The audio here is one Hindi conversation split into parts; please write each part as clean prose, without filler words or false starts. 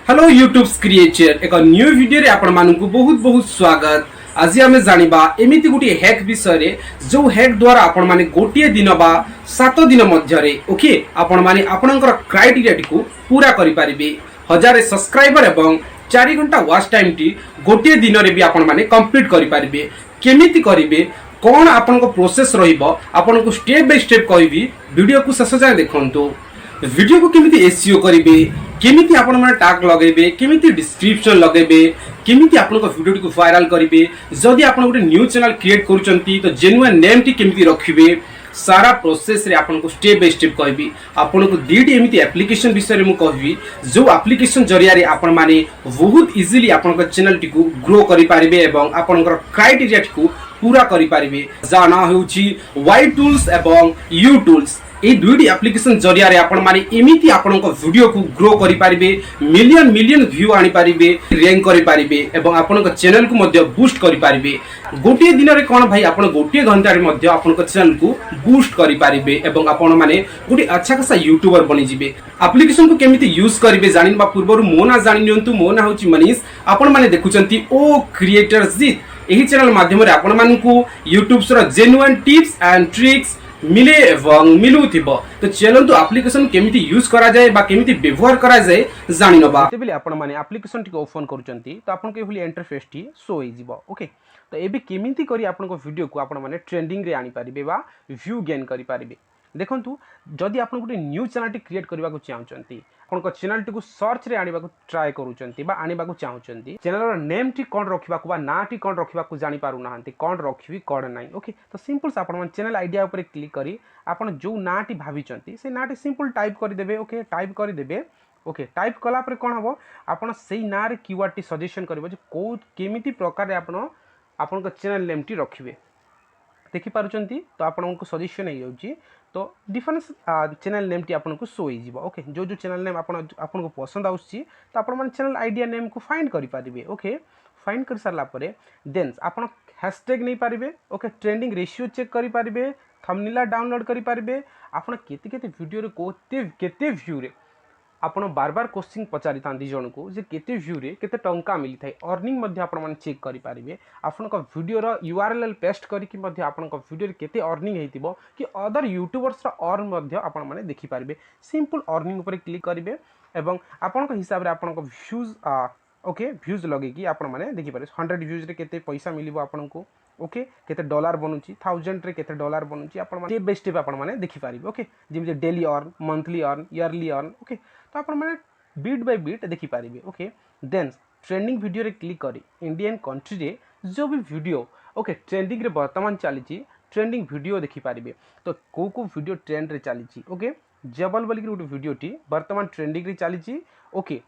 हेलो यूट्यूब क्रिएटर एक न्यू वीडियो रे आपण मानकु बहुत बहुत स्वागत। आज आम जानिबा एमिति गुटी हैक विषय रे जो हैक द्वारा आपण माने गोटिए दिन बा 7 दिन मध्य रे ओके आपण माने आपणकर क्राइटेरिया टिकु पूरा करि परिबे। 1000 सब्सक्राइबर एवं 4 घंटा वॉच टाइम टी गोटिए दिन रे भी आपण माने कंप्लीट करि परिबे। केमिति करिवे कोन आपनको प्रोसेस रहिबो आपनको स्टेप बाय स्टेप कहबी वीडियो को शेष जाय देखंतु। वीडियो को केमिति एसईओ करिवे केमिति आपण माने टैग लगेबे केमिति डिस्क्रिप्शन लगेबे केमिति आपण को वीडियो को वायरल करिवे जदि आपण गोटे न्यू चैनल क्रिएट करूचंती तो जेन्युइन नेम टी केमिति रखिबे सारा प्रोसेस रे आपण को स्टेप बाय स्टेप कहबी। आपण को दीटी एमिति एप्लीकेशन विषय रे मु कहबी जो एप्लीकेशन जरिया रे आपण माने बहुत इजीली आपण को चैनल टी को ग्रो करि पारिबे एवं आपण को क्राइटेरिया टी को पूरा करि पारिबे। जाना होउची वाई टूल्स एवं यू टूल्स ए दुईटी एप्लीकेशन जरिया रे आपण माने एमिति आपण को वीडियो को ग्रो करि पारिबे मिलियन मिलियन व्यू आनी पारिबे रैंक करि पारिबे एवं आपण को चैनल को मध्य बूस्ट करि पारिबे। गोटिए दिन रे कोन भाई आपण गोटिए घंटा रे मध्य आपण को चैनल को बूस्ट करि पारिबे एवं आपण माने गोटी अच्छा खासा यूट्यूबर बनि जिवे। एप्लीकेशन को केमिति यूज करिवे जानिबा पूर्वरु मो ना जानि नियंतु। मो ना होची मनीष आपण माने देखुचंती ओ क्रिएटर्स जी एही चैनल माध्यम रे आपण मानकु यूट्यूब रो जेन्युइन टिप्स एंड ट्रिक्स मिले एवं मिलुथिबो। तो चलंतु एप्लीकेशन केमिति यूज करा जाय बा केमिति व्यवहार करा जाय जानि नबा। तेबेले आपण माने एप्लीकेशन टिको ओपन करूचंती तो आपण के एभली इंटरफेस टी शो होई जिवो। ओके तो एबे केमिति करी आपण को वीडियो को आपण माने ट्रेंडिंग रे आनी पारिबे बा व्यू गेन करि पारिबे। देखंतु जदि आपण गोटे न्यू चैनल टी क्रिएट करबा को चाहउचंती आपण को चैनल टी को सर्च रे आनिबा को ट्राई करूचंती बा आनिबा को चाहउचंती चैनल रो नेम टी कोन रखिबा को बा ना टी कोन रखिबा को जानि पारु नाहंती कोन रखिबी कोन नाही। ओके तो सिंपल से आपण चैनल आईडिया ऊपर क्लिक करी आपण जो ना टी भाबिचंती से ना टी सिंपल टाइप करि देबे। ओके टाइप करि देबे। ओके टाइप कला पर कोन हबो आपण सेही ना रे कीवर्ड टी सजेशन करबो जे को केमिति प्रकार रे आपण को चैनल नेम टी रखिबे देखि पारुचंती। तो आपण को सजेशन हे जाउची तो डिफरेंस चैनल नेम टी आपन को शो हो जिवो। ओके जो जो चैनल नेम आपन को पसंद आउची तो आपण मन चैनल आईडिया नेम को फाइंड करि पारिबे। ओके फाइंड कर सारला परे देन आपण हैशटैग नै पारिबे। ओके ट्रेंडिंग रेशियो चेक करि पारिबे थंबनेल डाउनलोड करि पारिबे आपण केते केते वीडियो रे केते व्यू रे आपण बार बार क्वेश्चन पचारि तांदी जण को जे केते व्यू रे केते टंका मिली थाए अर्निंग मध्ये आपण मन चेक करि पारिबे। आपण को वीडियो रो यूआरएल पेस्ट करि कि मध्ये आपण को वीडियो रे केते अर्निंग हेतिबो कि अदर यूट्यूबर्स रो अर्न मध्ये आपण माने देखि पारिबे। सिंपल अर्निंग ऊपर क्लिक करिवे एवं आपण को हिसाब रे आपण को व्यूज ओके व्यूज लगे कि आपण माने देखि पारे 100 व्यूज रे केते पैसा मिलिबो आपण को। ओके केते डॉलर बनुची 1000 रे केते डॉलर बनुची आपण माने स्टेप बाय स्टेप आपण माने देखि पारिबे। ओके जेम daily earn monthly earn yearly earn okay तो आपण माने बीट बाय बीट देखि पारिबे। ओके देन ट्रेंडिंग वीडियो रे क्लिक करी इंडियन कंट्री रे जो भी वीडियो ओके ट्रेंडिंग रे वर्तमान चलीची ट्रेंडिंग वीडियो देखि पारिबे। तो को वीडियो ट्रेंड रे चलीची ओके जबल बोली गोटे वीडियो टी वर्तमान ट्रेंडिंग रे चलीची। ओके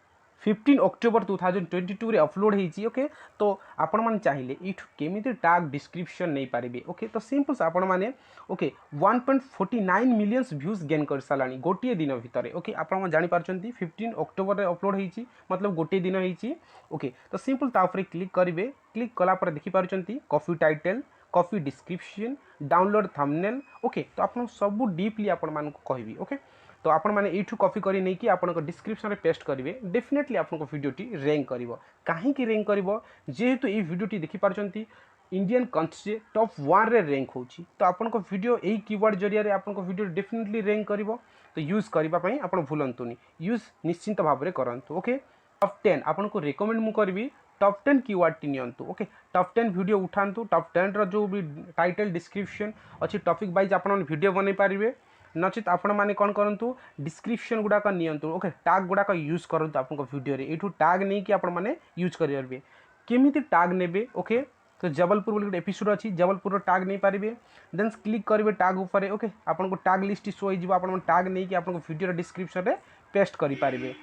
15 अक्टोबर 2022 रे अपलोड हेची। ओके तो आपण माने चाहिए इठु केमिति टैग डिस्क्रिप्शन नै पारिबे। ओके तो सिंपल से आपण माने ओके 1.49 मिलियंस व्यूज गेन कर सालानी गोटिए दिन भितरे। ओके आपण माने जानि पारचंती 15 अक्टोबर रे अपलोड हेची मतलब गोटिए दिन हेची। ओके तो सिंपल ता ऊपर क्लिक करिवे क्लिक कला पर देखि पारचंती copy title copy description download thumbnail. Okay तो आपण सब डीपली आपण मान को कहबी। ओके तो आपण माने एठु कॉपी करी नै कि आपण को डिस्क्रिप्शन रे पेस्ट करिवे डेफिनेटली आपण को वीडियो टी रैंक करिवो। काहे कि रैंक करिवो जेहेतु ए वीडियो टी देखि पारचंती इंडियन कंट्री टॉप 1 रे रैंक होची तो आपण को वीडियो एही कीवर्ड जरिया रे आपण को वीडियो डेफिनेटली रैंक करिवो। तो यूज करबा पई आपण भूलंतुनी यूज निश्चिंत भाव रे करंतु। ओके टॉप 10 आपण को रिकमेंड मु करबी टॉप 10 कीवर्ड टी नियंतु। ओके टॉप 10 वीडियो उठांतु टॉप 10 रो जो भी टाइटल डिस्क्रिप्शन अछि टॉपिक वाइज आपण वीडियो बनै पारिबे नचित आपण माने कोन करंतु डिस्क्रिप्शन गुडा का नियंतु। ओके टैग गुडा का यूज करंतु आपण को वीडियो रे एठु टैग नै कि आपण माने यूज करियरबे केमिति टैग नेबे। ओके तो जबलपुर बोली गोटे एपिसोड अछि जबलपुर रो टैग नै पारिबे देन क्लिक करिवे टैग ऊपर। ओके आपण को टैग लिस्ट शो होई जिवो आपण टैग नै कि आपण को वीडियो रे डिस्क्रिप्शन रे पेस्ट करि पारिबे।